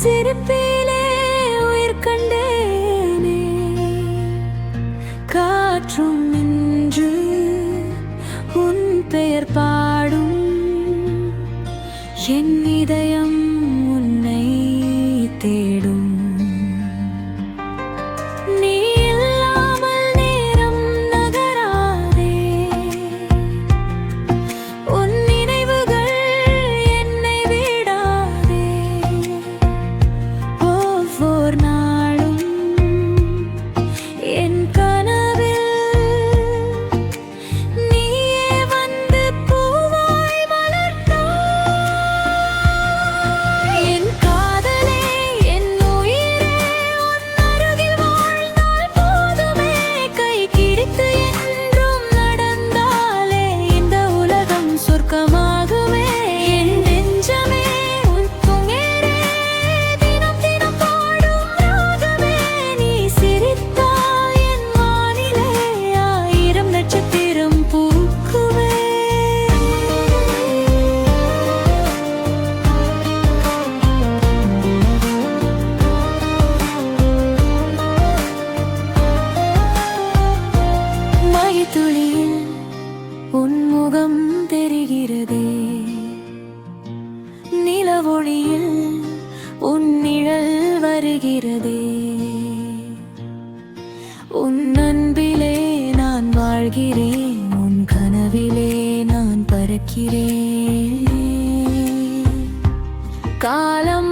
சிரிப்பிலே உயிர் கண்டேனே காற்றும் நின்று உன் பெயர் பாடும் என் இதயம் உன்னை தேடும் நீ இல்லாமல் நேரம் நகராதே உன் நினைவுகள் என்னை விடாதே ஒவ்வொரு நாளும் என் கனவில் நீயே வந்து பூவாய் மலர்ந்தாய் என் காதலே என் உயிரே உன் அருகில் வாழ்ந்தால் போதுமே கை கிடித்து என்றும் நடந்தாலே இந்த உலகம் சொர்க்கமாகுமே என் நெஞ்சமே உன் துயரே தினம் தினம் பாடும் ராகமே நீ சிரித்தால் என் வானிலே ஆயிரம் நட்சத்திரம் பூக்குமே மழைத்துளியில் உன் முகம் தெரிகிறதே நிலவொளியில் உன் நிழல் வருகிறதே உன் அன்பிலே நான் வாழ்கிறேன் உன் கனவிலே நான் பறக்கிறேன் காலம்